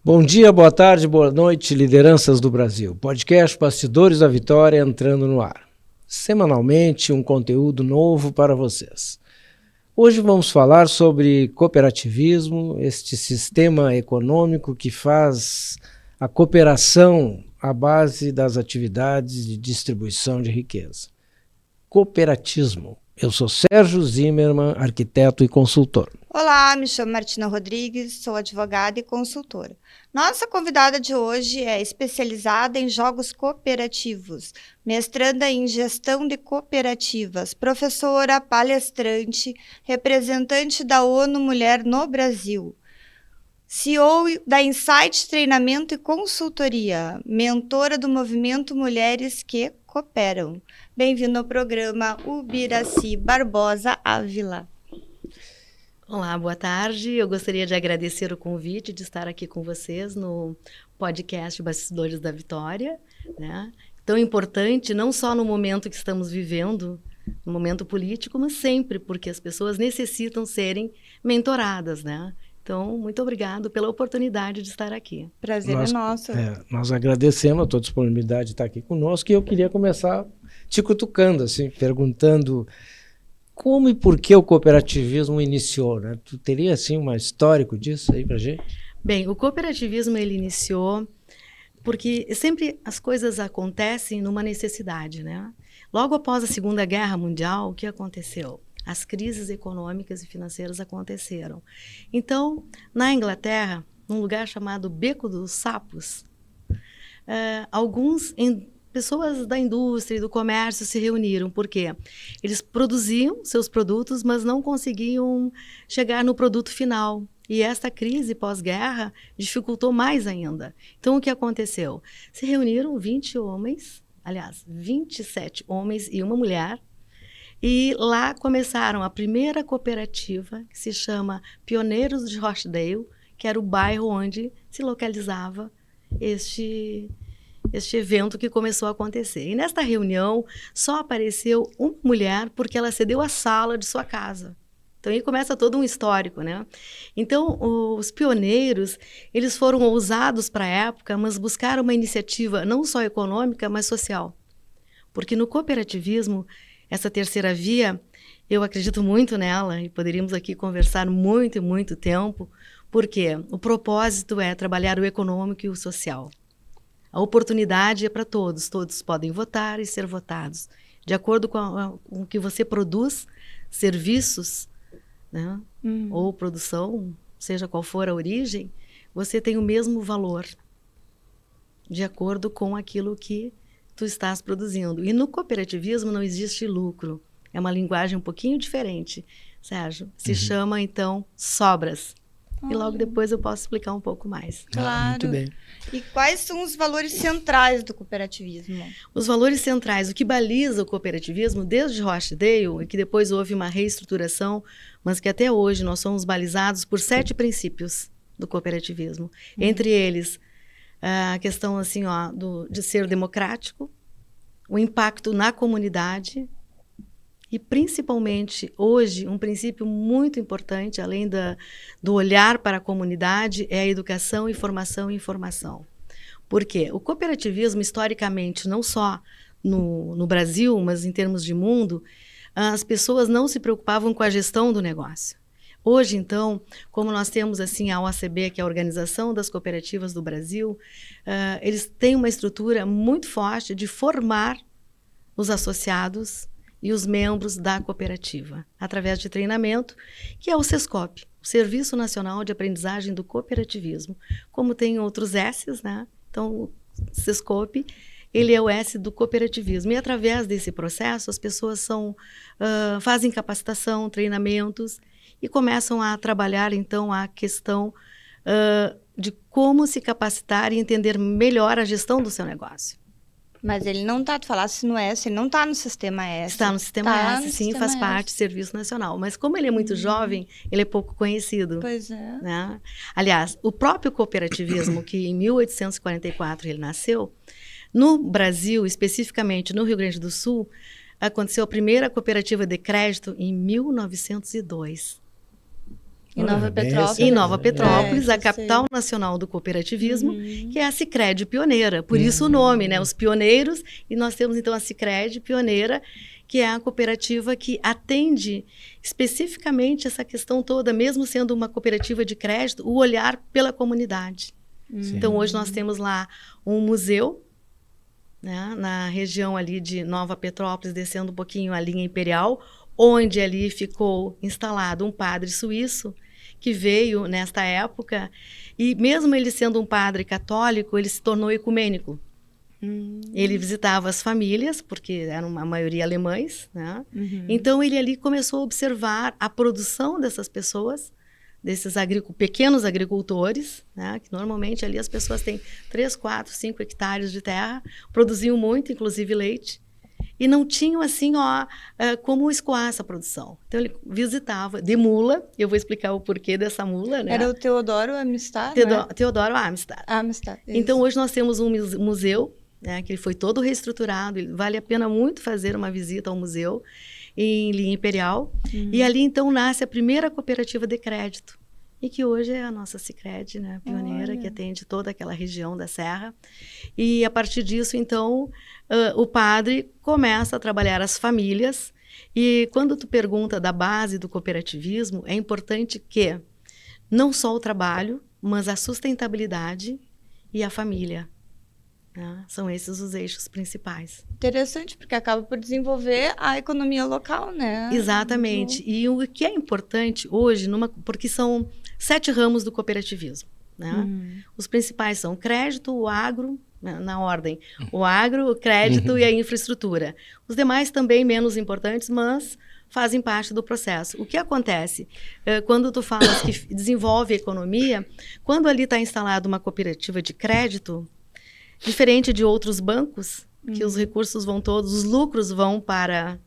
Bom dia, boa tarde, boa noite, lideranças do Brasil. Podcast Bastidores da Vitória entrando no ar. Semanalmente, um conteúdo novo para vocês. Hoje vamos falar sobre cooperativismo, este sistema econômico que faz a cooperação a base das atividades de distribuição de riqueza. Cooperatismo. Eu sou Sérgio Zimmermann, arquiteto e consultor. Olá, me chamo Martina Rodrigues, sou advogada e consultora. Nossa convidada de hoje é especializada em jogos cooperativos, mestranda em gestão de cooperativas, professora, palestrante, representante da ONU Mulher no Brasil, CEO da Insight Treinamento e Consultoria, mentora do movimento Mulheres que Cooperam. Bem-vindo ao programa Ubiraci Barbosa Ávila. Olá, boa tarde. Eu gostaria de agradecer o convite de estar aqui com vocês no podcast Bastidores da Vitória, né? Tão importante, não só no momento que estamos vivendo, no momento político, mas sempre, porque as pessoas necessitam serem mentoradas, né? Então, muito obrigado pela oportunidade de estar aqui. Prazer é nosso. Nós agradecemos a tua disponibilidade de estar aqui conosco e eu queria começar te cutucando, assim, perguntando como e por que o cooperativismo iniciou, né? Tu teria, assim, um histórico disso aí pra gente? Bem, o cooperativismo, ele iniciou porque sempre as coisas acontecem numa necessidade, né? Logo após a Segunda Guerra Mundial, o que aconteceu? As crises econômicas e financeiras aconteceram. Então, na Inglaterra, num lugar chamado Beco dos Sapos, pessoas da indústria e do comércio se reuniram, porque eles produziam seus produtos, mas não conseguiam chegar no produto final. E esta crise pós-guerra dificultou mais ainda. Então, o que aconteceu? Se reuniram 27 homens e uma mulher, e lá começaram a primeira cooperativa, que se chama Pioneiros de Rochdale, que era o bairro onde se localizava este evento que começou a acontecer. E nesta reunião só apareceu uma mulher porque ela cedeu a sala de sua casa. Então aí começa todo um histórico, né? Então os pioneiros, eles foram ousados para a época, mas buscaram uma iniciativa não só econômica, mas social. Porque no cooperativismo, essa terceira via, eu acredito muito nela e poderíamos aqui conversar muito e muito tempo, porque o propósito é trabalhar o econômico e o social. A oportunidade é para todos, todos podem votar e ser votados. De acordo com o que você produz, serviços, né? Ou produção, seja qual for a origem, você tem o mesmo valor, de acordo com aquilo que tu estás produzindo. E no cooperativismo não existe lucro. É uma linguagem um pouquinho diferente, Sérgio. Se chama, então, sobras. E logo depois eu posso explicar um pouco mais. Claro. Muito bem. E quais são os valores centrais do cooperativismo? Os valores centrais, o que baliza o cooperativismo, desde Rochdale, e que depois houve uma reestruturação, mas que até hoje nós somos balizados por 7 princípios do cooperativismo. Entre eles, a questão assim, de ser democrático, o impacto na comunidade, e principalmente hoje, um princípio muito importante, além do olhar para a comunidade, é a educação, informação e informação. Por quê? O cooperativismo, historicamente, não só no Brasil, mas em termos de mundo, as pessoas não se preocupavam com a gestão do negócio. Hoje, então, como nós temos assim a OACB, que é a Organização das Cooperativas do Brasil, eles têm uma estrutura muito forte de formar os associados e os membros da cooperativa, através de treinamento, que é o SESCOP, o Serviço Nacional de Aprendizagem do Cooperativismo. Como tem outros S's, né? Então, o SESCOP, ele é o S do cooperativismo. E através desse processo, as pessoas fazem capacitação, treinamentos, e começam a trabalhar, então, a questão de como se capacitar e entender melhor a gestão do seu negócio. Mas ele não está, tu falasse no S, ele não está no sistema S. Está no sistema S, sim, faz parte do Serviço Nacional. Mas como ele é muito jovem, ele é pouco conhecido. Pois é. Né? Aliás, o próprio cooperativismo, que em 1844 ele nasceu, no Brasil, especificamente no Rio Grande do Sul, aconteceu a primeira cooperativa de crédito em 1902. Em Nova Petrópolis. Em Nova Petrópolis, a eu capital nacional do cooperativismo, que é a Sicredi Pioneira. Por isso o nome, né? Os pioneiros. E nós temos, então, a Sicredi Pioneira, que é a cooperativa que atende especificamente essa questão toda, mesmo sendo uma cooperativa de crédito, o olhar pela comunidade. Então, hoje nós temos lá um museu, né, na região ali de Nova Petrópolis, descendo um pouquinho a linha Imperial, onde ali ficou instalado um padre suíço, que veio nesta época, e mesmo ele sendo um padre católico, ele se tornou ecumênico. Ele visitava as famílias, porque eram a maioria alemães, né? Então ele ali começou a observar a produção dessas pessoas, desses pequenos agricultores, né? Que normalmente ali as pessoas têm 3, 4, 5 hectares de terra, produziam muito, inclusive leite, e não tinham assim, como escoar essa produção. Então ele visitava de mula, eu vou explicar o porquê dessa mula, né? Era o Teodoro Amistad, Teodoro Amistad. Amistad, então hoje nós temos um museu, né, que ele foi todo reestruturado, vale a pena muito fazer uma visita ao museu em linha Imperial, e ali então nasce a primeira cooperativa de crédito, e que hoje é a nossa Sicredi, né, pioneira, que atende toda aquela região da Serra. E a partir disso, então, o padre começa a trabalhar as famílias, e quando tu pergunta da base do cooperativismo, é importante que não só o trabalho, mas a sustentabilidade e a família. São esses os eixos principais. Interessante, porque acaba por desenvolver a economia local, né? Exatamente. E o que é importante hoje, porque são 7 ramos do cooperativismo, né? Os principais são o crédito, o agro, na ordem, o agro, o crédito e a infraestrutura. Os demais também menos importantes, mas fazem parte do processo. O que acontece? Quando tu falas que desenvolve a economia, quando ali está instalada uma cooperativa de crédito, diferente de outros bancos, que os recursos vão todos, os lucros vão para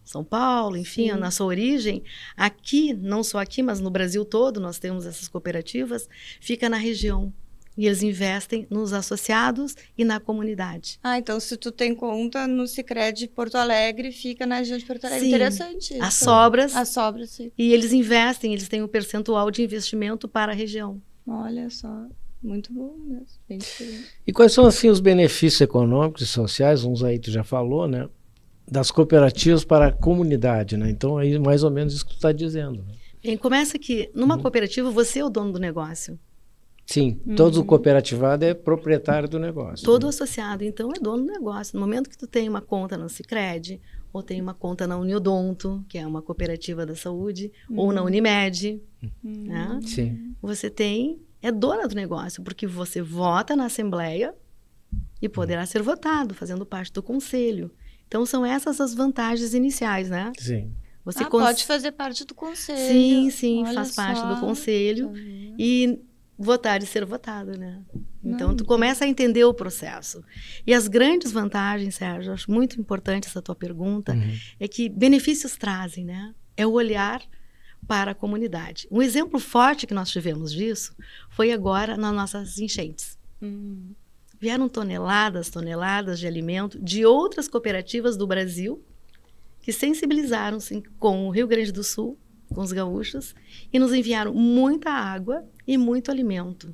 São Paulo, enfim, na sua origem. Aqui, não só aqui, mas no Brasil todo, nós temos essas cooperativas, fica na região. E eles investem nos associados e na comunidade. Então se tu tem conta no Sicredi Porto Alegre, fica na região de Porto Alegre. Sim. Interessante isso. As sobras, sim. E eles investem, eles têm um percentual de investimento para a região. Olha só. Muito bom mesmo, bem diferente. E quais são, assim, os benefícios econômicos e sociais, uns aí tu já falou, né, das cooperativas para a comunidade, né? Então, aí mais ou menos isso que tu está dizendo. Né? Bem, começa que, numa cooperativa, você é o dono do negócio. Sim, todo cooperativado é proprietário do negócio. Todo associado, então, é dono do negócio. No momento que tu tem uma conta no Sicredi, ou tem uma conta na Uniodonto, que é uma cooperativa da saúde, ou na Unimed, né? Sim. Você é dona do negócio, porque você vota na Assembleia e poderá ser votado, fazendo parte do conselho. Então, são essas as vantagens iniciais, né? Sim. Você pode fazer parte do Sim, conselho. faz parte do conselho. E votar e ser votado, né? Então, tu começa a entender o processo. E as grandes vantagens, Sérgio, eu acho muito importante essa tua pergunta, é que benefícios trazem, né? É o olhar para a comunidade. Um exemplo forte que nós tivemos disso foi agora nas nossas enchentes. Vieram toneladas de alimento de outras cooperativas do Brasil que sensibilizaram-se com o Rio Grande do Sul, com os gaúchos, e nos enviaram muita água e muito alimento,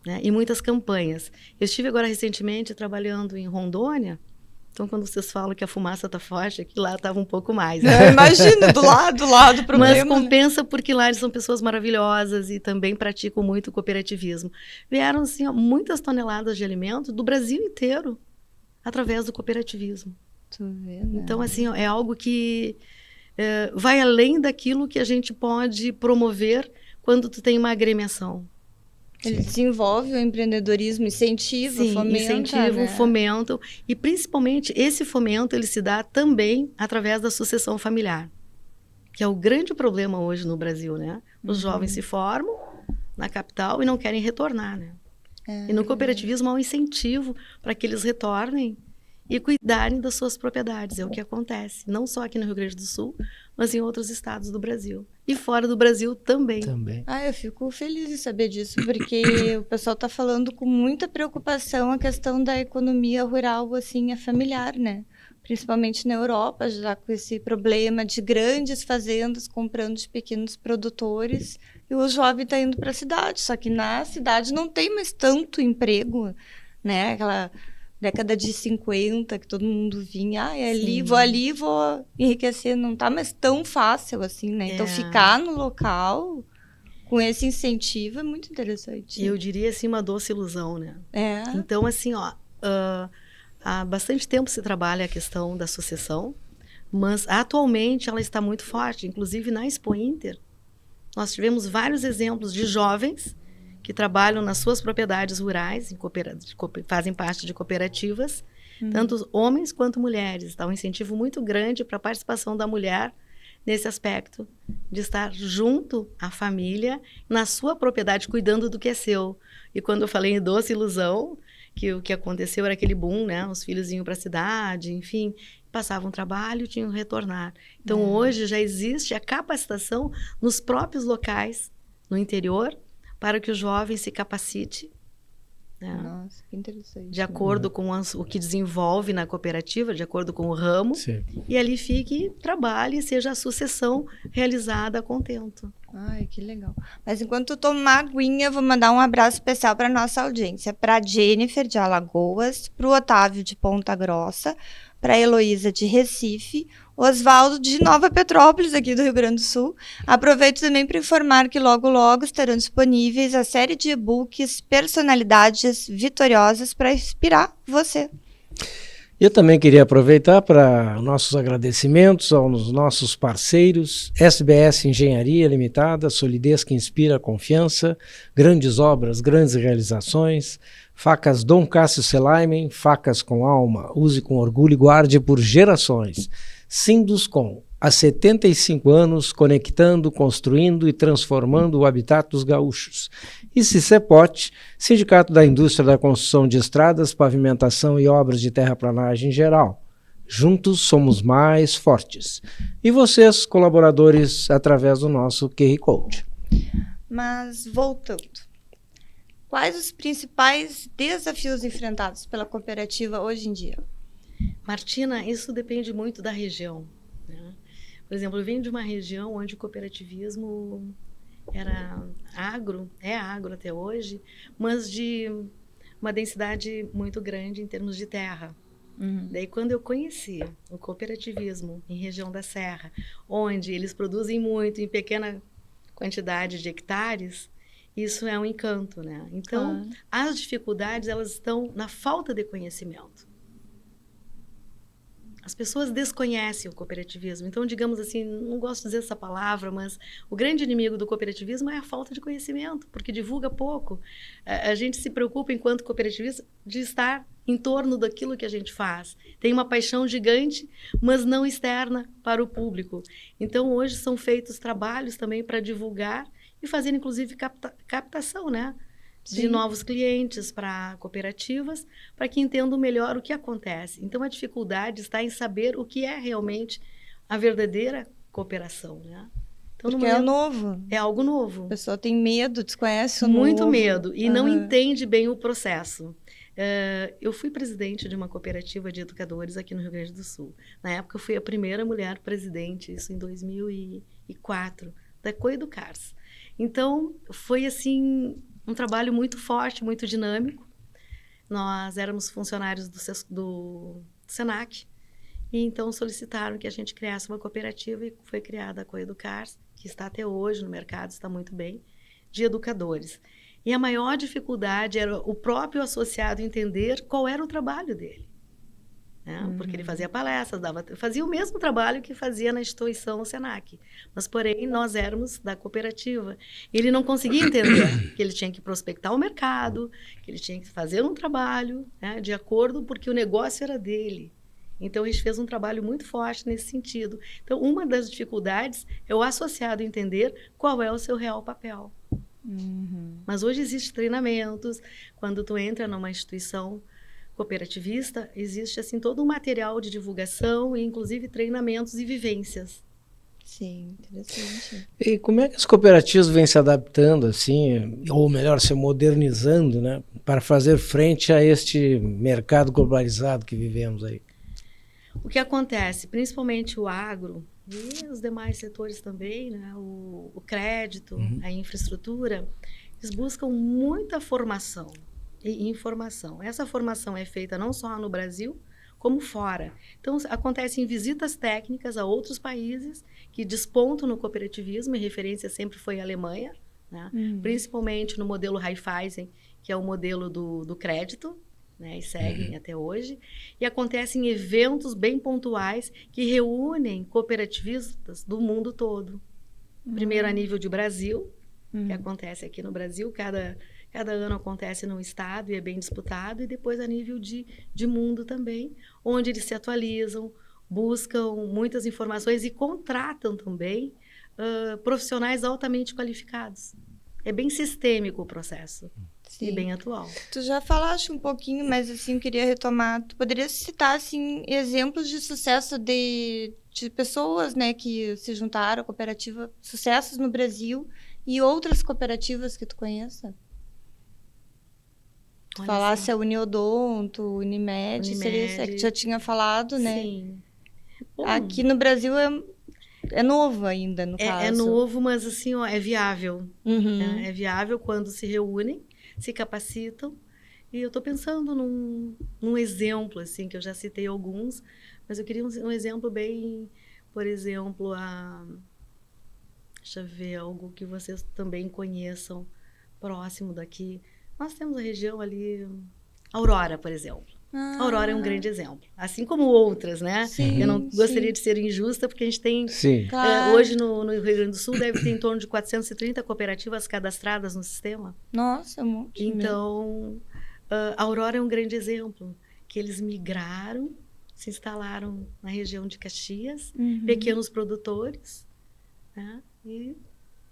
né? E muitas campanhas. Eu estive agora recentemente trabalhando em Rondônia. Então, quando vocês falam que a fumaça está forte, aqui lá estava um pouco mais. Né? Eu imagino, do lado do problema. Mas compensa, porque lá eles são pessoas maravilhosas e também praticam muito cooperativismo. Vieram, assim, muitas toneladas de alimento do Brasil inteiro, através do cooperativismo. Tu vê, né? Então, assim, é algo que vai além daquilo que a gente pode promover quando tu tem uma agremiação. Ele desenvolve o empreendedorismo, incentiva, fomenta, fomentam. E, principalmente, esse fomento ele se dá também através da sucessão familiar, que é o grande problema hoje no Brasil, né? Os jovens se formam na capital e não querem retornar, né? E no cooperativismo há um incentivo para que eles retornem e cuidarem das suas propriedades. É o que acontece, não só aqui no Rio Grande do Sul, mas em outros estados do Brasil. E fora do Brasil também. Também. Eu fico feliz de saber disso, porque o pessoal está falando com muita preocupação a questão da economia rural, assim, familiar, né? Principalmente na Europa, já com esse problema de grandes fazendas comprando de pequenos produtores, e o jovem está indo para a cidade, só que na cidade não tem mais tanto emprego, né? Aquela década de 50, que todo mundo vinha, ali, vou enriquecer, não tá mais tão fácil assim, né? Então, ficar no local com esse incentivo é muito interessante. Eu diria, assim, uma doce ilusão, né? É. Então, assim, há bastante tempo se trabalha a questão da sucessão, mas atualmente ela está muito forte, inclusive na Expo Inter. Nós tivemos vários exemplos de jovens que trabalham nas suas propriedades rurais, fazem parte de cooperativas, tanto homens quanto mulheres. Está um incentivo muito grande para a participação da mulher nesse aspecto, de estar junto à família, na sua propriedade, cuidando do que é seu. E quando eu falei em doce ilusão, que o que aconteceu era aquele boom, né? Os filhos iam para a cidade, enfim, passavam trabalho e tinham que retornar. Então, hoje já existe a capacitação nos próprios locais, no interior, para que o jovem se capacite, né? Nossa, que interessante. De acordo com o que desenvolve na cooperativa, de acordo com o ramo, Sim. e ali fique, trabalhe e seja a sucessão realizada a contento. Ai, que legal. Mas enquanto eu tomo uma aguinha, vou mandar um abraço especial para nossa audiência, para a Jennifer de Alagoas, para o Otávio de Ponta Grossa, para a Heloísa de Recife, Oswaldo de Nova Petrópolis, aqui do Rio Grande do Sul. Aproveito também para informar que logo, logo estarão disponíveis a série de e-books Personalidades Vitoriosas para inspirar você. Eu também queria aproveitar para nossos agradecimentos aos nossos parceiros, SBS Engenharia Limitada, solidez que inspira a confiança, grandes obras, grandes realizações, facas Dom Cássio Selaimen, facas com alma, use com orgulho e guarde por gerações. Sinduscom, há 75 anos, conectando, construindo e transformando o habitat dos gaúchos. E Cicepote, Sindicato da Indústria da Construção de Estradas, Pavimentação e Obras de Terraplanagem em geral. Juntos somos mais fortes. E vocês, colaboradores, através do nosso QR Code. Mas, voltando, quais os principais desafios enfrentados pela cooperativa hoje em dia? Martina, isso depende muito da região, né? Por exemplo, eu venho de uma região onde o cooperativismo era agro, é agro até hoje, mas de uma densidade muito grande em termos de terra. Daí, quando eu conheci o cooperativismo em região da Serra, onde eles produzem muito em pequena quantidade de hectares, isso é um encanto, né? Então, as dificuldades, elas estão na falta de conhecimento. As pessoas desconhecem o cooperativismo. Então, digamos assim, não gosto de dizer essa palavra, mas o grande inimigo do cooperativismo é a falta de conhecimento, porque divulga pouco. A gente se preocupa, enquanto cooperativista, de estar em torno daquilo que a gente faz. Tem uma paixão gigante, mas não externa para o público. Então, hoje são feitos trabalhos também para divulgar e fazer, inclusive, captação, né? De novos clientes para cooperativas, para que entendam melhor o que acontece. Então, a dificuldade está em saber o que é realmente a verdadeira cooperação, né? Então, porque é novo. É algo novo. A pessoa tem medo, desconhece o muito novo. Medo e não entende bem o processo. Eu fui presidente de uma cooperativa de educadores aqui no Rio Grande do Sul. Na época, eu fui a primeira mulher presidente, isso em 2004, da Coeducars. Então, foi assim um trabalho muito forte, muito dinâmico. Nós éramos funcionários do Senac, e então solicitaram que a gente criasse uma cooperativa, e foi criada a Coeducars, que está até hoje no mercado, está muito bem, de educadores. E a maior dificuldade era o próprio associado entender qual era o trabalho dele, né? Porque ele fazia palestras, fazia o mesmo trabalho que fazia na instituição Senac, mas porém nós éramos da cooperativa. Ele não conseguia entender que ele tinha que prospectar o mercado, que ele tinha que fazer um trabalho, né, de acordo, porque o negócio era dele. Então, a gente fez um trabalho muito forte nesse sentido. Então, uma das dificuldades é o associado entender qual é o seu real papel. Mas hoje existem treinamentos. Quando tu entra numa instituição cooperativista, existe assim todo um material de divulgação e inclusive treinamentos e vivências. Sim, interessante. E como é que as cooperativas vêm se adaptando, assim, ou melhor, se modernizando, né, para fazer frente a este mercado globalizado que vivemos aí? O que acontece, principalmente o agro e os demais setores também, né, o crédito, a infraestrutura, eles buscam muita formação e informação. Essa formação é feita não só no Brasil, como fora. Então, acontecem visitas técnicas a outros países que despontam no cooperativismo, e referência sempre foi a Alemanha, né? Principalmente no modelo Raiffeisen, que é o modelo do crédito, né? E seguem até hoje. E acontecem eventos bem pontuais que reúnem cooperativistas do mundo todo. Primeiro a nível de Brasil, que acontece aqui no Brasil, cada ano acontece num estado e é bem disputado, e depois a nível de mundo também, onde eles se atualizam, buscam muitas informações e contratam também profissionais altamente qualificados. É bem sistêmico o processo. Sim. E bem atual. Tu já falaste um pouquinho, mas assim, eu queria retomar. Tu poderia citar assim, exemplos de sucesso de pessoas, né, que se juntaram à cooperativa, sucessos no Brasil e outras cooperativas que tu conheça? Tu falasse a Uniodonto, Unimed, seria isso, é que tu já tinha falado, né? Sim. Bom, aqui no Brasil é novo ainda, no caso. É novo, mas assim, ó, é viável. Uhum. É viável quando se reúnem, se capacitam. E eu estou pensando num exemplo, assim, que eu já citei alguns, mas eu queria um exemplo bem, por exemplo, deixa eu ver, algo que vocês também conheçam próximo daqui. Nós temos a região ali, Aurora, por exemplo. Aurora é um grande exemplo, assim como outras, né? Sim, eu não gostaria de ser injusta, porque a gente tem, claro. hoje no Rio Grande do Sul, deve ter em torno de 430 cooperativas cadastradas no sistema. Nossa, é um monte. Então, a Aurora é um grande exemplo, que eles migraram, se instalaram na região de Caxias, pequenos produtores, né? E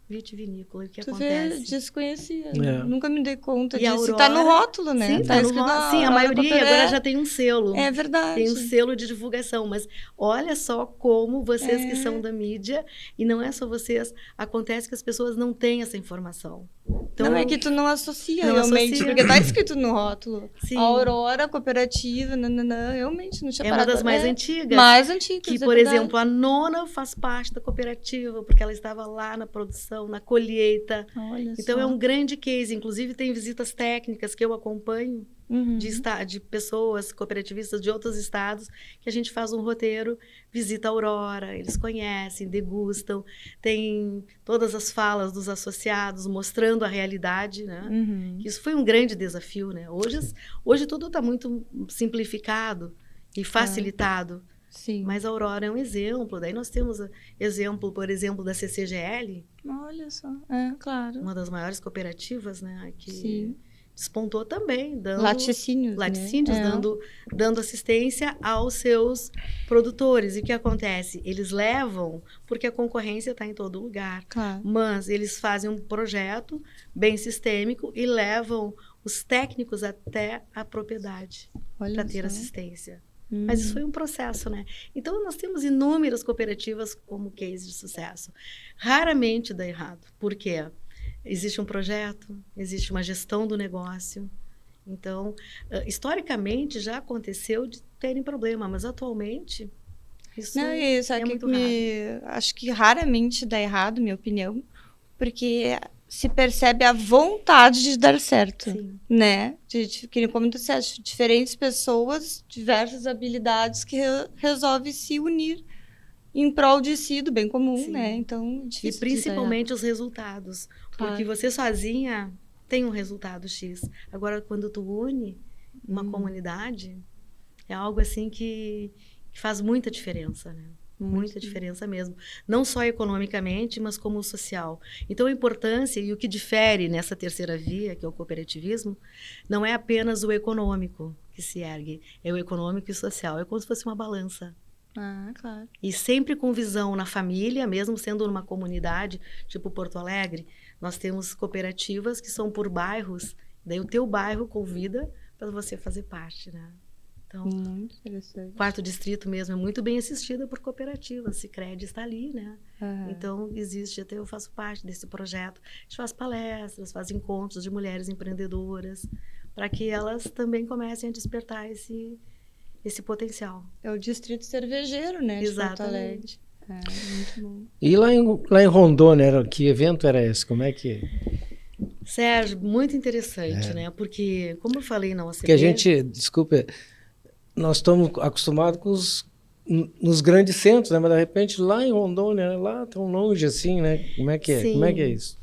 vitivinícola, o que acontece? Vê, desconhecia. Nunca me dei conta e disso. Está no rótulo, né? Sim, tá no rótulo. Sim, a maioria agora já tem um selo. É verdade. Tem um selo de divulgação. Mas olha só como vocês que são da mídia, e não é só vocês, acontece que as pessoas não têm essa informação. Então, não, é que tu não associa não realmente, associa. porque está escrito no rótulo. Sim. A Aurora, cooperativa, realmente não tinha parado. É uma das mais antigas. Mais antigas, que, por exemplo, a nona faz parte da cooperativa, porque ela estava lá na produção, na colheita. Olha então, só. é um grande case. Inclusive, tem visitas técnicas que eu acompanho de pessoas cooperativistas de outros estados, que a gente faz um roteiro, visita a Aurora, eles conhecem, degustam, tem todas as falas dos associados, mostrando a realidade, né? Isso foi um grande desafio, né? Hoje tudo está muito simplificado e facilitado. Sim. Mas a Aurora é um exemplo. Daí nós temos exemplo, por exemplo, da CCGL. Olha só, claro. Uma das maiores cooperativas, né? Que Sim. despontou também, dando laticínios, né? dando assistência aos seus produtores. E o que acontece? Eles levam, porque a concorrência está em todo lugar. Claro. Mas eles fazem um projeto bem sistêmico e levam os técnicos até a propriedade para ter assistência. Mas isso foi um processo, né? Então, nós temos inúmeras cooperativas como case de sucesso. Raramente dá errado. Por quê? Existe um projeto, existe uma gestão do negócio. Então, historicamente, já aconteceu de terem problema, mas atualmente, isso é muito raro. Acho que raramente dá errado, minha opinião, porque se percebe a vontade de dar certo. Sim. Né? Como tu disseste, diferentes pessoas, diversas habilidades que resolvem se unir em prol de si, do bem comum, Sim. né? Então, difícil. E principalmente os resultados. Claro. Porque você sozinha tem um resultado X. Agora, quando tu une uma comunidade, é algo assim que faz muita diferença, né? Muita diferença mesmo. Não só economicamente, mas como social. Então, a importância e o que difere nessa terceira via, que é o cooperativismo, não é apenas o econômico que se ergue, é o econômico e o social. É como se fosse uma balança. Claro. E sempre com visão na família, mesmo sendo numa comunidade, tipo Porto Alegre, nós temos cooperativas que são por bairros, daí o teu bairro convida para você fazer parte, né? Então, Muito interessante. o quarto distrito mesmo é muito bem assistido por cooperativas. Sicredi está ali, né? Então, existe, até eu faço parte desse projeto. A gente faz palestras, faz encontros de mulheres empreendedoras, para que elas também comecem a despertar esse potencial. É o distrito cervejeiro, né, de Porto Alegre. Exatamente. Muito bom. E lá em Rondônia, que evento era esse? Como é que... Sérgio, muito interessante, né? Porque, como eu falei na OCB... Porque a gente, desculpa, nós estamos acostumados com nos grandes centros, né? Mas de repente lá em Rondônia, né? Lá tão longe assim, né? Como é que é? Sim. Como é que é isso?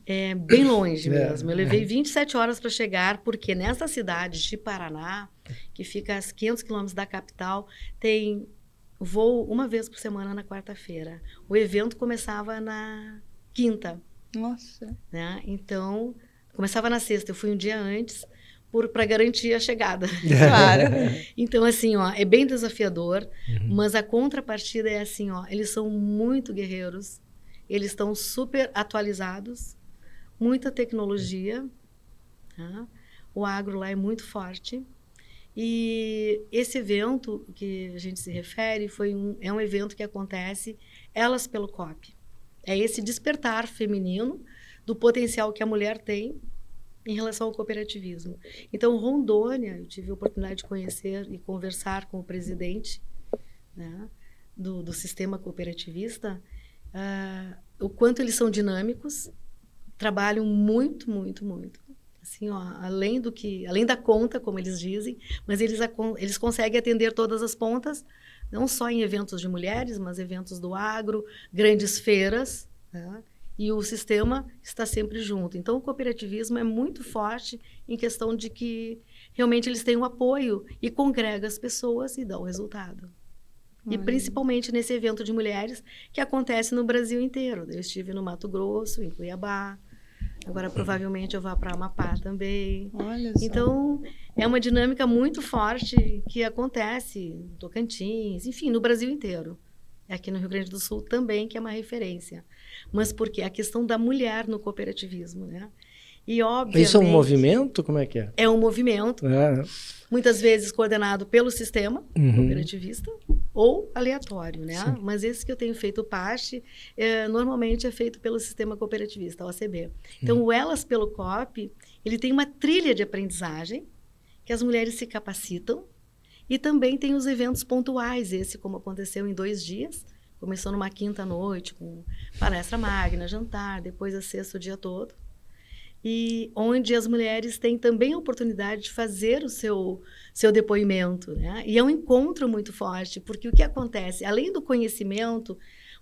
É bem longe É. mesmo. Eu levei 27 horas para chegar, porque nessa cidade de Paraná, que fica a 500 quilômetros da capital, tem voo uma vez por semana na quarta-feira. O evento começava na quinta, Nossa. né? Então, começava na sexta. Eu fui um dia antes para garantir a chegada. Claro. Então, assim, ó, é bem desafiador, mas a contrapartida é assim, ó, eles são muito guerreiros, eles estão super atualizados, muita tecnologia, tá? O agro lá é muito forte. E esse evento que a gente se refere é um evento que acontece Elas pelo COP. É esse despertar feminino do potencial que a mulher tem em relação ao cooperativismo. Então, Rondônia, eu tive a oportunidade de conhecer e conversar com o presidente, né, do sistema cooperativista, o quanto eles são dinâmicos, trabalham muito, muito, muito. Assim, ó, além da conta, como eles dizem, mas eles conseguem atender todas as pontas, não só em eventos de mulheres, mas eventos do agro, grandes feiras, né? E o sistema está sempre junto. Então, o cooperativismo é muito forte em questão de que realmente eles têm um apoio e congrega as pessoas e dá o resultado. E principalmente nesse evento de mulheres que acontece no Brasil inteiro. Eu estive no Mato Grosso, em Cuiabá. Agora, provavelmente, eu vou para Amapá também. Olha só. Então, é uma dinâmica muito forte que acontece em Tocantins, enfim, no Brasil inteiro. Aqui no Rio Grande do Sul também, que é uma referência. Mas porque a questão da mulher no cooperativismo, né? E, obviamente... Isso é um movimento? Como é que é? É um movimento, muitas vezes coordenado pelo sistema cooperativista ou aleatório, né? Sim. Mas esse que eu tenho feito parte, normalmente é feito pelo sistema cooperativista, a OCB. Então, o Elas pelo COP, ele tem uma trilha de aprendizagem que as mulheres se capacitam e também tem os eventos pontuais, esse como aconteceu em 2 dias, começou numa quinta noite com palestra magna, jantar, depois a sexta o dia todo. E onde as mulheres têm também a oportunidade de fazer o seu depoimento, né? E é um encontro muito forte, porque o que acontece, além do conhecimento,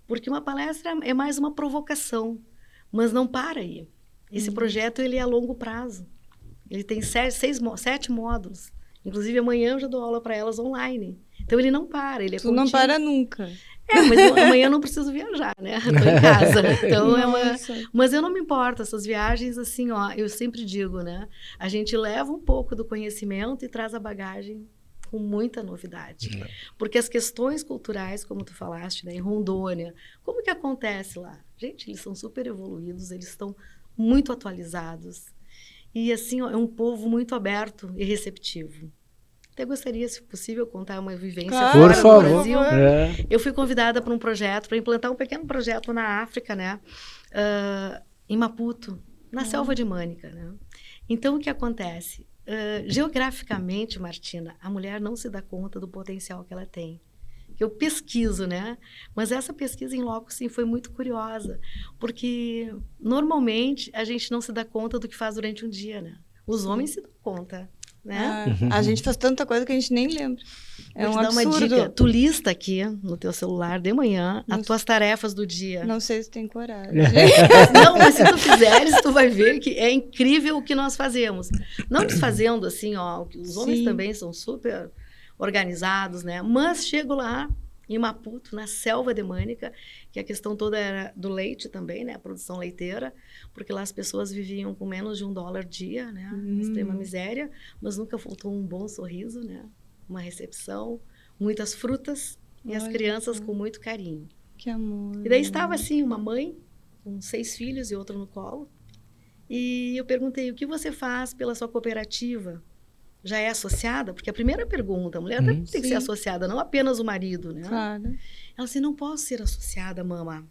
porque uma palestra é mais uma provocação, mas não para aí. Esse projeto ele é a longo prazo. Ele tem 7 módulos. Inclusive, amanhã eu já dou aula para elas online. Então, ele não para, ele é contínuo. Não para nunca. Mas amanhã eu não preciso viajar, né? Estou em casa. Então, Mas eu não me importo, essas viagens, assim, ó, eu sempre digo, né? A gente leva um pouco do conhecimento e traz a bagagem com muita novidade. Porque as questões culturais, como tu falaste, né, em Rondônia, como que acontece lá? Gente, eles são super evoluídos, eles estão muito atualizados. E, assim, ó, é um povo muito aberto e receptivo. Até gostaria, se possível, contar uma vivência fora do Brasil. Eu fui convidada para um projeto, para implantar um pequeno projeto na África, né? Em Maputo, na selva de Mânica, né? Então, o que acontece? Geograficamente, Martina, a mulher não se dá conta do potencial que ela tem. Eu pesquiso, né? Mas essa pesquisa em loco, sim, foi muito curiosa, porque normalmente a gente não se dá conta do que faz durante um dia, né? Os homens se dão conta, né? A gente faz tanta coisa que a gente nem lembra. Vou te dar uma dica. Tu lista aqui no teu celular de manhã as tuas tarefas do dia. Não sei se tem coragem. Não, mas se tu fizeres, tu vai ver que é incrível o que nós fazemos. Não desfazendo assim, ó, os homens também são super organizados, né? Mas chego lá em Maputo, na selva de Mânica, que a questão toda era do leite também, né? A produção leiteira, porque lá as pessoas viviam com menos de $1 dia, né? Extrema miséria, mas nunca faltou um bom sorriso, né? Uma recepção, muitas frutas e as crianças com muito carinho. Que amor. E daí estava assim, uma mãe com 6 filhos e outro no colo. E eu perguntei, o que você faz pela sua cooperativa? já é associada? Porque a primeira pergunta, a mulher tem que ser Sim. associada, não apenas o marido, né? Claro. Ela disse, não posso ser associada, mama.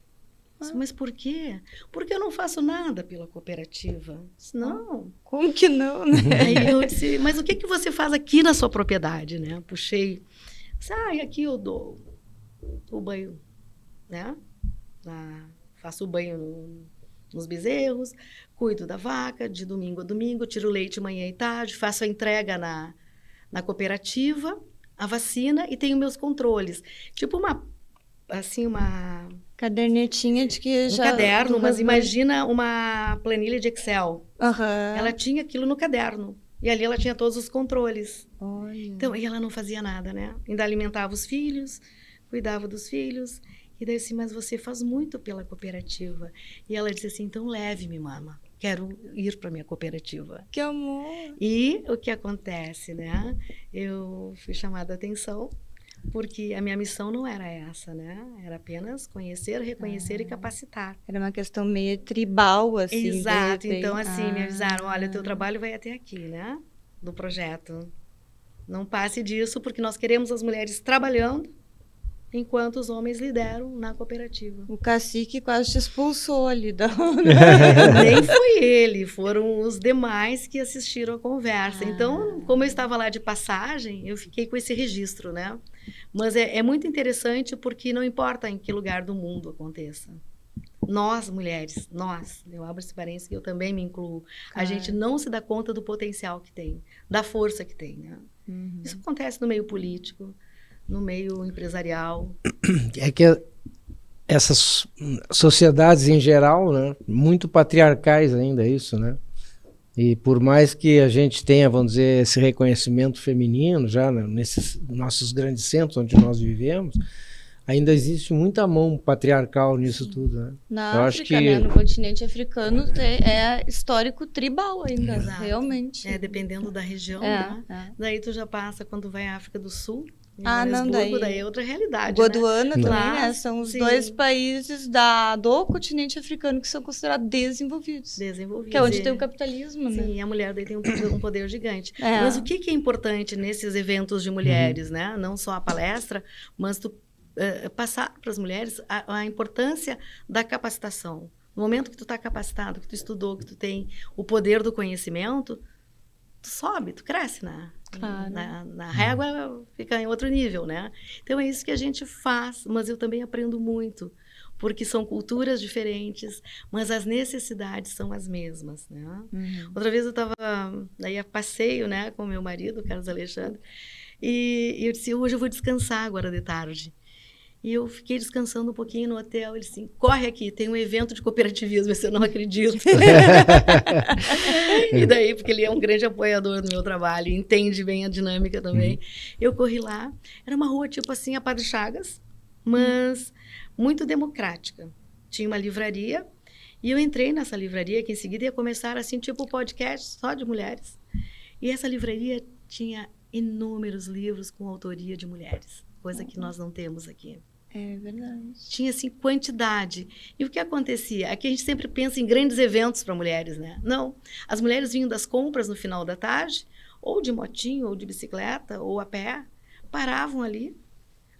Eu disse, mas por quê? Porque eu não faço nada pela cooperativa. Eu disse, não. Como que não, né? Aí eu disse, mas o que você faz aqui na sua propriedade, né? Puxei. Disse, aqui eu dou o banho, né? Faço o banho nos bezerros, cuido da vaca de domingo a domingo, tiro leite manhã e tarde, faço a entrega na cooperativa, a vacina e tenho meus controles. Tipo uma Cadernetinha de que um já... caderno, mas imagina uma planilha de Excel. Aham. Ela tinha aquilo no caderno. E ali ela tinha todos os controles. Olha. Então, e ela não fazia nada, né? Ainda alimentava os filhos, cuidava dos filhos. E daí assim, mas você faz muito pela cooperativa. E ela disse assim, então leve-me, mama. Quero ir para minha cooperativa. Que amor. E o que acontece, né? Eu fui chamada a atenção, porque a minha missão não era essa, né? Era apenas conhecer, reconhecer e capacitar. Era uma questão meio tribal, assim. Exato. de repente. Então, assim, me avisaram, olha, teu trabalho vai até aqui, né? Do projeto. Não passe disso, porque nós queremos as mulheres trabalhando, enquanto os homens lideram na cooperativa. O cacique quase te expulsou ali da... Nem foi ele, foram os demais que assistiram a conversa. Então, como eu estava lá de passagem, eu fiquei com esse registro, né? Mas é muito interessante porque não importa em que lugar do mundo aconteça. Nós, mulheres, eu abro esse parênteses que eu também me incluo, a gente não se dá conta do potencial que tem, da força que tem, né? Isso acontece no meio político, no meio empresarial. É que essas sociedades em geral, né, muito patriarcais ainda isso, né? E por mais que a gente tenha, vamos dizer, esse reconhecimento feminino já, né, nesses nossos grandes centros onde nós vivemos, ainda existe muita mão patriarcal nisso tudo, né? Na Eu África, acho que né? No continente africano é histórico tribal ainda, Exato. realmente. Dependendo da região, né? Daí tu já passa, quando vai à África do Sul, não, daí é outra realidade, Gondwana né? também, Lá, são os sim. 2 países do continente africano que são considerados desenvolvidos. Desenvolvidos. Que é onde tem o capitalismo, né? Sim, a mulher daí tem um poder gigante. É. Mas o que é importante nesses eventos de mulheres, né? Não só a palestra, mas tu passar para as mulheres a importância da capacitação. No momento que tu está capacitado, que tu estudou, que tu tem o poder do conhecimento, tu sobe, tu cresce Claro. na régua, fica em outro nível, né? Então é isso que a gente faz, mas eu também aprendo muito, porque são culturas diferentes, mas as necessidades são as mesmas, né? Outra vez eu estava aí a passeio, né, com meu marido, o Carlos Alexandre, e eu disse, hoje eu vou descansar agora de tarde. E eu fiquei descansando um pouquinho no hotel. Ele disse, corre aqui, tem um evento de cooperativismo, eu não acredito. E daí, porque ele é um grande apoiador do meu trabalho, entende bem a dinâmica também. Eu corri lá, era uma rua tipo assim, a Padre Chagas, mas muito democrática. Tinha uma livraria, e eu entrei nessa livraria, que em seguida ia começar assim, tipo podcast só de mulheres. E essa livraria tinha inúmeros livros com autoria de mulheres, coisa que nós não temos aqui. É verdade. Tinha, assim, quantidade. E o que acontecia? Aqui a gente sempre pensa em grandes eventos para mulheres, né? Não. As mulheres vinham das compras no final da tarde, ou de motinho, ou de bicicleta, ou a pé, paravam ali,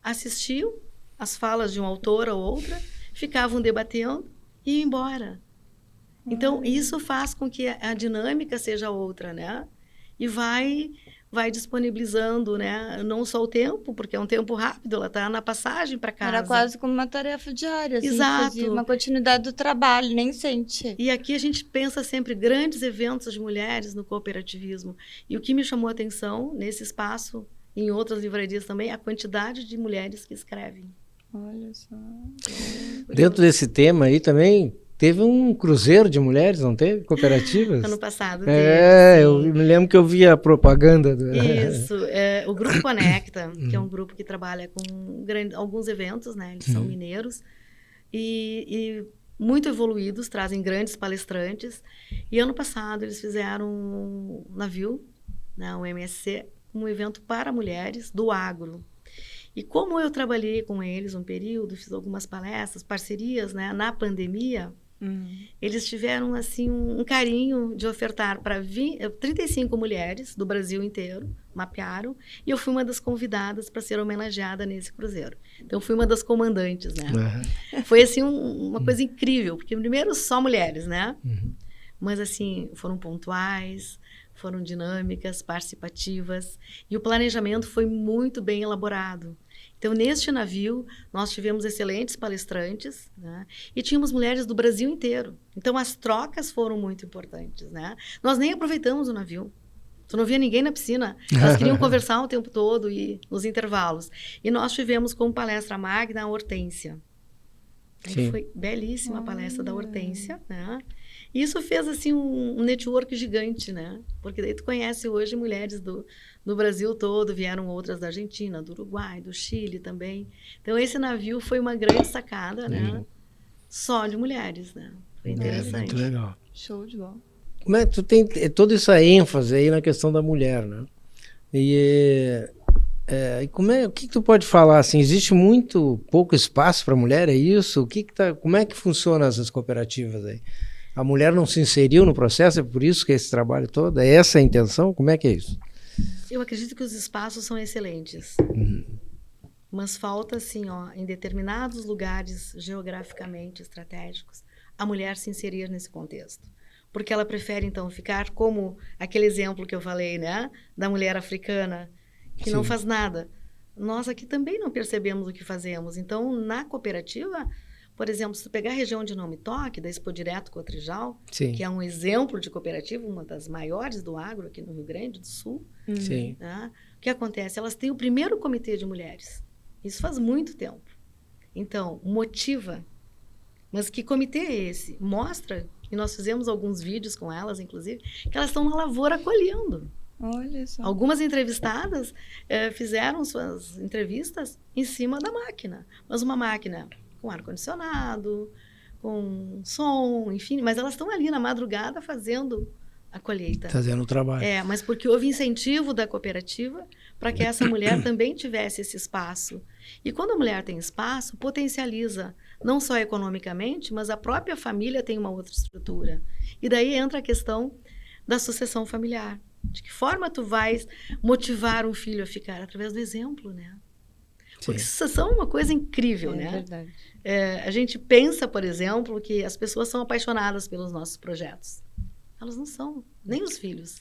assistiam as falas de uma autora ou outra, ficavam debatendo e iam embora. Então, isso faz com que a dinâmica seja outra, né? E vai disponibilizando, né? Não só o tempo, porque é um tempo rápido, ela está na passagem para casa. Era quase como uma tarefa diária, assim, Exato. fazia uma continuidade do trabalho, nem sente. E aqui a gente pensa sempre grandes eventos de mulheres no cooperativismo. E o que me chamou a atenção nesse espaço, em outras livrarias também, a quantidade de mulheres que escrevem. Olha só. dentro desse tema aí também teve um cruzeiro de mulheres, não teve? Cooperativas? Ano passado teve. Eu sim. me lembro que eu vi a propaganda. Isso. O Grupo Conecta, que é um grupo que trabalha com alguns eventos, né? Eles são mineiros. E muito evoluídos, trazem grandes palestrantes. E ano passado eles fizeram um navio, né, um MSC, um evento para mulheres do agro. E como eu trabalhei com eles um período, fiz algumas palestras, parcerias, né, na pandemia, Eles tiveram assim um carinho de ofertar para 35 mulheres do Brasil inteiro, mapearam, e eu fui uma das convidadas para ser homenageada nesse cruzeiro. Então, fui uma das comandantes, né? Foi, assim, uma coisa incrível, porque primeiro só mulheres, né? Mas, assim, foram pontuais, foram dinâmicas, participativas, e o planejamento foi muito bem elaborado. Então, neste navio, nós tivemos excelentes palestrantes, né? E tínhamos mulheres do Brasil inteiro. Então, as trocas foram muito importantes, né? Nós nem aproveitamos o navio. Tu não via ninguém na piscina. Elas queriam conversar o tempo todo e nos intervalos. E nós tivemos como palestra magna a Hortência. Aí foi belíssima a palestra da Hortência, né? E isso fez, assim, um network gigante, né? Porque daí tu conhece hoje mulheres do Brasil todo, vieram outras da Argentina, do Uruguai, do Chile também. Então, esse navio foi uma grande sacada, né? Só de mulheres, né? Foi interessante. Muito legal. Show de bola. Como é que tu tem toda essa ênfase aí na questão da mulher, né? E o que tu pode falar assim? Existe muito pouco espaço para mulher, é isso? Como é que funcionam essas cooperativas aí? A mulher não se inseriu no processo, é por isso que esse trabalho todo? É essa a intenção? Como é que é isso? Eu acredito que os espaços são excelentes. Mas falta, assim, em determinados lugares geograficamente estratégicos, a mulher se inserir nesse contexto. Porque ela prefere, então, ficar como aquele exemplo que eu falei, né? Da mulher africana, que não faz nada. Nós aqui também não percebemos o que fazemos. Então, na cooperativa, por exemplo, se tu pegar a região de Não Me Toque, da Expo Direto Cotrijal, que é um exemplo de cooperativa, uma das maiores do agro aqui no Rio Grande do Sul, né? O que acontece? Elas têm o primeiro comitê de mulheres. Isso faz muito tempo. Então, motiva. Mas que comitê é esse? Mostra, e nós fizemos alguns vídeos com elas, inclusive, que elas estão na lavoura colhendo. Olha só. Algumas entrevistadas fizeram suas entrevistas em cima da máquina. Mas uma máquina com ar-condicionado, com som, enfim. Mas elas estão ali na madrugada fazendo a colheita. Fazendo o trabalho. Mas porque houve incentivo da cooperativa para que essa mulher também tivesse esse espaço. E quando a mulher tem espaço, potencializa, não só economicamente, mas a própria família tem uma outra estrutura. E daí entra a questão da sucessão familiar. De que forma tu vais motivar um filho a ficar? Através do exemplo, né? Porque sucessão é uma coisa incrível, né? É verdade. A gente pensa, por exemplo, que as pessoas são apaixonadas pelos nossos projetos. Elas não são, nem os filhos.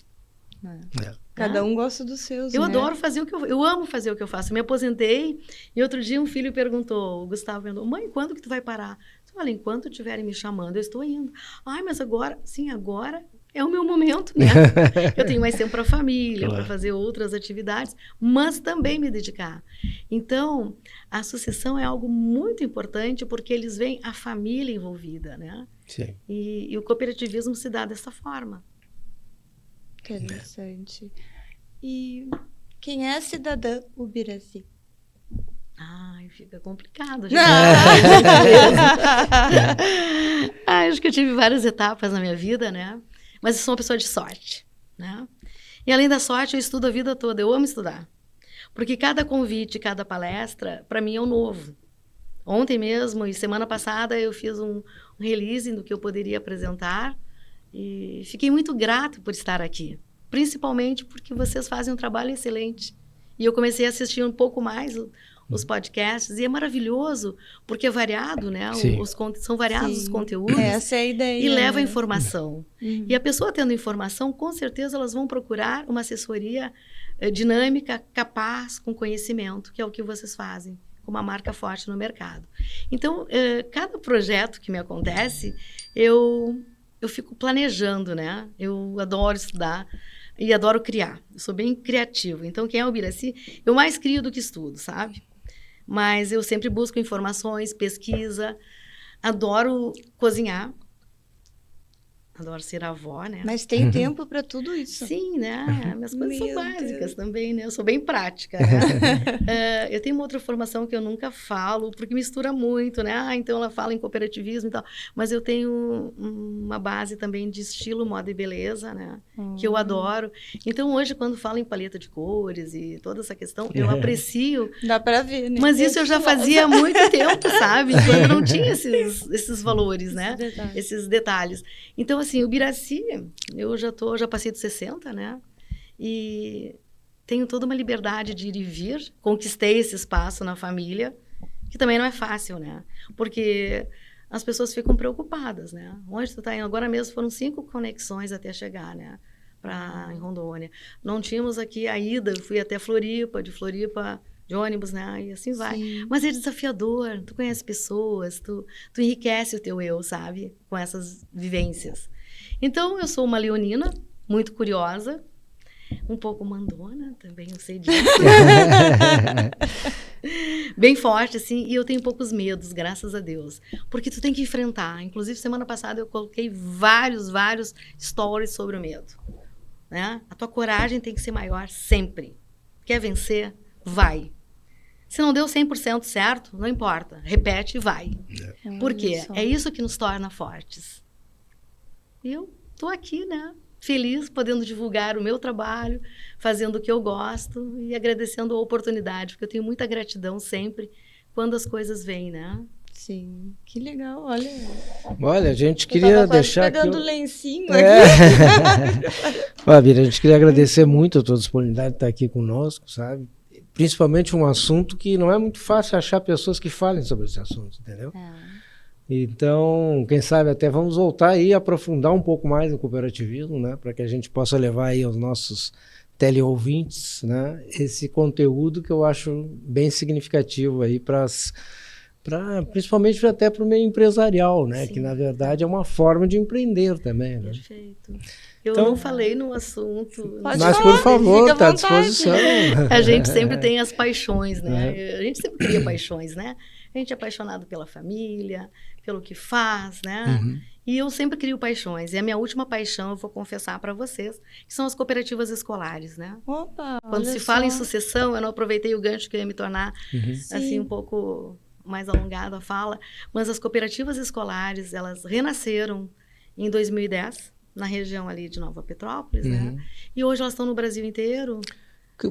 Cada um gosta dos seus, Eu né? adoro fazer o que eu amo fazer o que eu faço. Eu me aposentei e outro dia um filho perguntou, o Gustavo perguntou, mãe, quando que tu vai parar? Eu falei, enquanto estiverem me chamando, eu estou indo. Ai, mas agora, sim, agora é o meu momento, né? Eu tenho mais tempo para a família, para fazer outras atividades, mas também me dedicar. Então, a sucessão é algo muito importante porque eles veem a família envolvida, né? Sim. E o cooperativismo se dá dessa forma. Interessante. E quem é a cidadã Ubiraci? Ai, fica complicado. Acho que eu tive várias etapas na minha vida, né? Mas eu sou uma pessoa de sorte, né? E além da sorte, eu estudo a vida toda. Eu amo estudar. Porque cada convite, cada palestra, para mim é um novo. Ontem mesmo e semana passada eu fiz um release do que eu poderia apresentar e fiquei muito grata por estar aqui. Principalmente porque vocês fazem um trabalho excelente. E eu comecei a assistir um pouco mais os podcasts, e é maravilhoso, porque é variado, né? São variados os conteúdos. Essa é a ideia. E leva informação. E a pessoa tendo informação, com certeza elas vão procurar uma assessoria dinâmica, capaz, com conhecimento, que é o que vocês fazem, com uma marca forte no mercado. Então, cada projeto que me acontece, eu fico planejando, né? Eu adoro estudar e adoro criar. Eu sou bem criativa. Então, quem é o Ubiraci, eu mais crio do que estudo, sabe? Mas eu sempre busco informações, pesquisa. Adoro cozinhar. adoro ser avó, né? Mas tem tempo para tudo isso. Sim, né? Minhas coisas são Meu básicas Deus. também, né? Eu sou bem prática, né? Eu tenho uma outra formação que eu nunca falo, porque mistura muito, né? Então ela fala em cooperativismo e tal. Mas eu tenho uma base também de estilo, moda e beleza, né? Que eu adoro. Então hoje, quando falo em paleta de cores e toda essa questão, eu aprecio. Dá para ver, né? Mas isso eu já fazia há muito tempo, sabe? Quando não tinha esses valores, né? Esses detalhes. Então, assim, o Biraci, eu já passei dos 60, né? E tenho toda uma liberdade de ir e vir. Conquistei esse espaço na família, que também não é fácil, né? Porque as pessoas ficam preocupadas, né? Onde tu tá indo? Agora mesmo foram 5 conexões até chegar, né? Em Rondônia. Não tínhamos aqui a ida, eu fui até Floripa, de Floripa de ônibus, né? E assim vai. Sim. Mas é desafiador, tu conhece pessoas, tu enriquece o teu eu, sabe? Com essas vivências. Então, eu sou uma leonina, muito curiosa, um pouco mandona, também eu sei disso. Bem forte, assim, e eu tenho poucos medos, graças a Deus. Porque tu tem que enfrentar. Inclusive, semana passada eu coloquei vários stories sobre o medo. Né? A tua coragem tem que ser maior sempre. Quer vencer? Vai. Se não deu 100% certo, não importa. Repete e vai. Por quê? É isso que nos torna fortes. E eu tô aqui, né? Feliz, podendo divulgar o meu trabalho, fazendo o que eu gosto e agradecendo a oportunidade, porque eu tenho muita gratidão sempre quando as coisas vêm, né? Sim, que legal, olha. Olha, a gente queria deixar pegando aqui... lencinho aqui. Bira, a gente queria agradecer muito a tua disponibilidade de estar aqui conosco, sabe? Principalmente um assunto que não é muito fácil achar pessoas que falem sobre esse assunto, entendeu? Então, quem sabe até vamos voltar aí e aprofundar um pouco mais o cooperativismo, né? Para que a gente possa levar aí aos nossos teleouvintes, né? Esse conteúdo que eu acho bem significativo aí principalmente até para o meio empresarial, né? Sim, que na verdade é uma forma de empreender também, né? Perfeito. Eu não falei no assunto. Mas, por favor, está à disposição. A gente sempre tem as paixões, né? A gente sempre cria paixões, né? A gente é apaixonado pela família, pelo que faz, né? E eu sempre crio paixões. E a minha última paixão, eu vou confessar para vocês, que são as cooperativas escolares, né? Opa! Quando se fala em sucessão, eu não aproveitei o gancho que eu ia me tornar, assim, um pouco mais alongado a fala, mas as cooperativas escolares, elas renasceram em 2010, na região ali de Nova Petrópolis, né? E hoje elas estão no Brasil inteiro.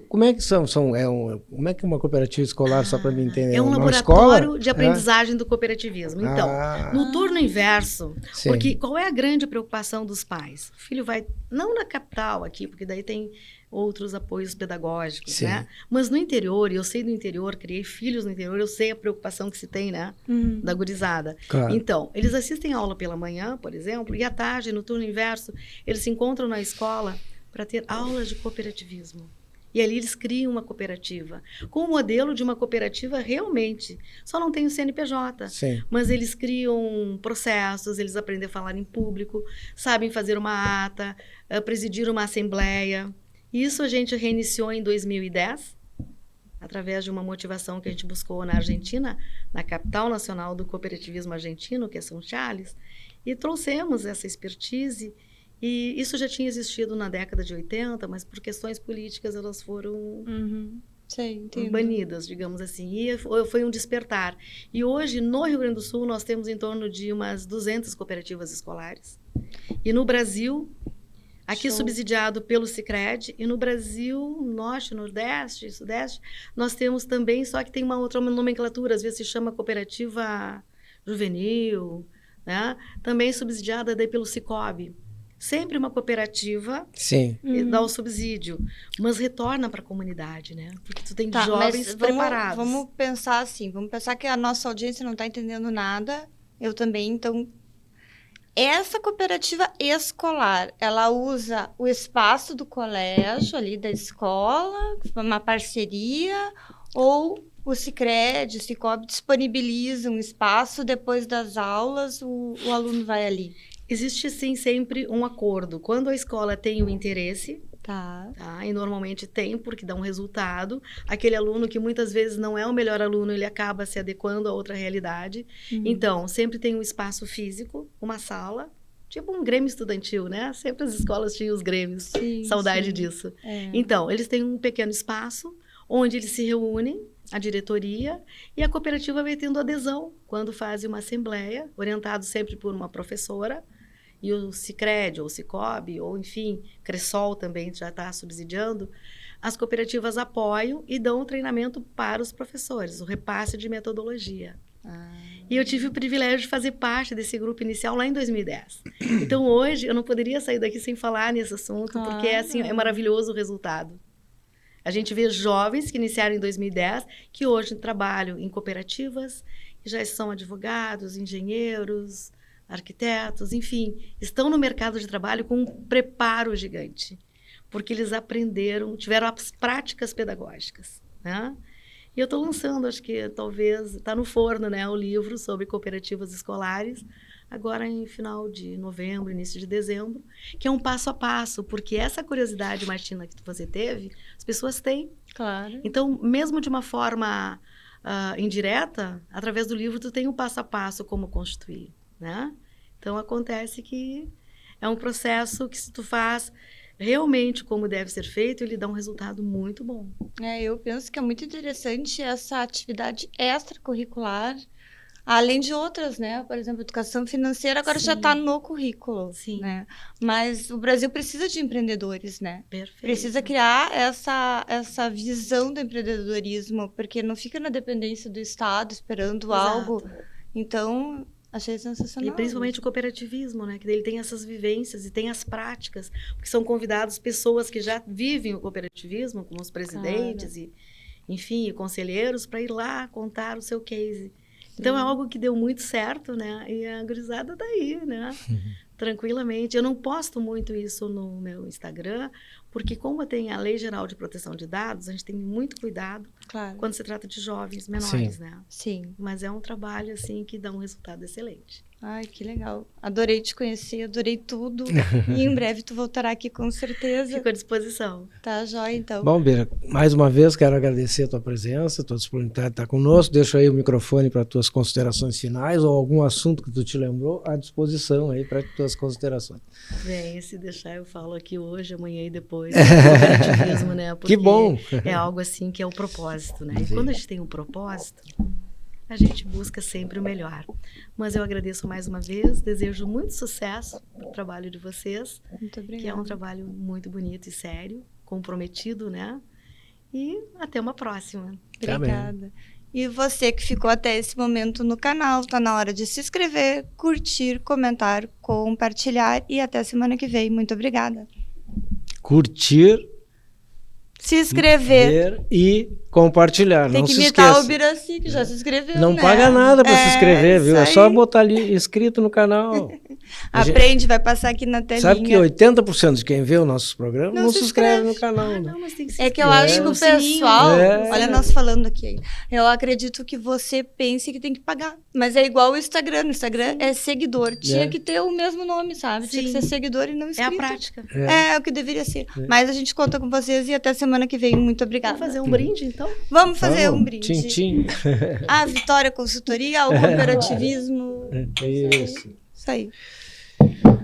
Como é que como é que uma cooperativa escolar, só para mim entender? É um laboratório de aprendizagem do cooperativismo. Então, no turno inverso, porque qual é a grande preocupação dos pais? O filho vai, não na capital aqui, porque daí tem outros apoios pedagógicos, né? Mas no interior, e eu sei do interior, criei filhos no interior, eu sei a preocupação que se tem, né? Da gurizada. Claro. Então, eles assistem a aula pela manhã, por exemplo, e à tarde, no turno inverso, eles se encontram na escola para ter aulas de cooperativismo. E ali eles criam uma cooperativa, com o modelo de uma cooperativa realmente. Só não tem o CNPJ, mas eles criam processos, eles aprendem a falar em público, sabem fazer uma ata, presidir uma assembleia. Isso a gente reiniciou em 2010, através de uma motivação que a gente buscou na Argentina, na capital nacional do cooperativismo argentino, que é São Charles, e trouxemos essa expertise. E isso já tinha existido na década de 80, mas por questões políticas elas foram banidas, digamos assim. E foi um despertar. E hoje, no Rio Grande do Sul, nós temos em torno de umas 200 cooperativas escolares. E no Brasil, aqui subsidiado pelo Sicredi, e no Brasil, Norte, Nordeste, Sudeste, nós temos também, só que tem uma outra nomenclatura, às vezes se chama cooperativa juvenil, né? Também subsidiada daí pelo Sicob. Sempre uma cooperativa dá o subsídio, mas retorna para a comunidade, né? Porque tu tem jovens preparados. Vamos pensar assim, vamos pensar que a nossa audiência não está entendendo nada, eu também, então... Essa cooperativa escolar, ela usa o espaço do colégio, ali da escola, uma parceria, ou o Sicredi, o Sicob disponibiliza um espaço, depois das aulas o aluno vai ali? Existe, sim, sempre um acordo. Quando a escola tem o interesse, e normalmente tem, porque dá um resultado, aquele aluno que muitas vezes não é o melhor aluno, ele acaba se adequando a outra realidade. Então, sempre tem um espaço físico, uma sala tipo um grêmio estudantil, né? Sempre as escolas tinham os grêmios. Sim, Saudade sim. disso. É. Então, eles têm um pequeno espaço onde eles se reúnem, a diretoria, e a cooperativa vai tendo adesão quando fazem uma assembleia, orientado sempre por uma professora, e o Sicredi, ou o Sicob, ou enfim, Cressol também já está subsidiando. As cooperativas apoiam e dão o treinamento para os professores, o repasse de metodologia. E eu tive o privilégio de fazer parte desse grupo inicial lá em 2010. Então, hoje, eu não poderia sair daqui sem falar nesse assunto, porque assim, é maravilhoso o resultado. A gente vê jovens que iniciaram em 2010, que hoje trabalham em cooperativas, que já são advogados, engenheiros, arquitetos, enfim, estão no mercado de trabalho com um preparo gigante, porque eles aprenderam, tiveram as práticas pedagógicas, né? E eu estou lançando, acho que talvez, está no forno, né, o livro sobre cooperativas escolares, agora em final de novembro, início de dezembro, que é um passo a passo, porque essa curiosidade, Martina, que você teve, as pessoas têm. Claro. Então, mesmo de uma forma indireta, através do livro, tu tem um passo a passo como constituir, né? Então, acontece que é um processo que, se tu faz realmente como deve ser feito, ele dá um resultado muito bom. Eu penso que é muito interessante essa atividade extracurricular, além de outras, né? Por exemplo, educação financeira agora já está no currículo, Sim. né? Mas o Brasil precisa de empreendedores, né? Perfeito. Precisa criar essa visão do empreendedorismo, porque não fica na dependência do Estado esperando algo. Então, achei sensacional. E principalmente o cooperativismo, né? Que ele tem essas vivências e tem as práticas, porque são convidados pessoas que já vivem o cooperativismo, como os presidentes e, enfim, conselheiros, para ir lá contar o seu case. Então, é algo que deu muito certo, né? E a gurizada tá aí, né? Tranquilamente. Eu não posto muito isso no meu Instagram, porque como tem a Lei Geral de Proteção de Dados, a gente tem muito cuidado quando se trata de jovens menores, né? Sim. Mas é um trabalho, assim, que dá um resultado excelente. Ai, que legal. Adorei te conhecer, adorei tudo. E em breve tu voltará aqui com certeza. Fico à disposição. Tá, joia, então. Bom, Bira, mais uma vez quero agradecer a tua presença, a tua disponibilidade de estar conosco. Deixo aí o microfone para tuas considerações finais ou algum assunto que tu te lembrou à disposição aí para tuas considerações. Bem, se deixar eu falo aqui hoje, amanhã e depois. Cooperativismo, né? Porque que bom! É algo assim que é o propósito, né? E quando a gente tem um propósito, a gente busca sempre o melhor. Mas eu agradeço mais uma vez, desejo muito sucesso no trabalho de vocês. Muito obrigada. Que é um trabalho muito bonito e sério, comprometido, né? E até uma próxima. Obrigada. E você que ficou até esse momento no canal, está na hora de se inscrever, curtir, comentar, compartilhar e até semana que vem. Muito obrigada. Curtir, se inscrever e compartilhar. Tem não que se imitar esqueça. o Biraci, que já se inscreveu, Não né? paga nada para se inscrever, viu? É só aí. botar ali inscrito no canal. Aprende, vai passar aqui na telinha. Sabe que 80% de quem vê os nossos programas não se inscreve no canal. Ah, né? não, mas tem que se É que eu acho que o pessoal, olha nós falando aqui, eu acredito que você pense que tem que pagar, mas é igual o Instagram, no Instagram é seguidor, tinha que ter o mesmo nome, sabe? Tinha que ser seguidor e não inscrito. É a prática. É o que deveria ser. Mas a gente conta com vocês e até semana que vem, muito obrigada. Vamos fazer um brinde, então? Vamos fazer um brinde. Tchim. A Vitória Consultoria, o cooperativismo. Isso. Isso aí.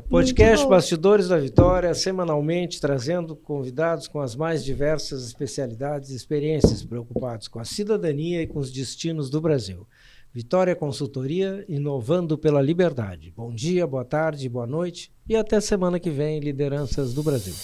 Podcast Bastidores da Vitória, semanalmente trazendo convidados com as mais diversas especialidades e experiências, preocupados com a cidadania e com os destinos do Brasil. Vitória Consultoria, inovando pela liberdade. Bom dia, boa tarde, boa noite e até semana que vem, Lideranças do Brasil.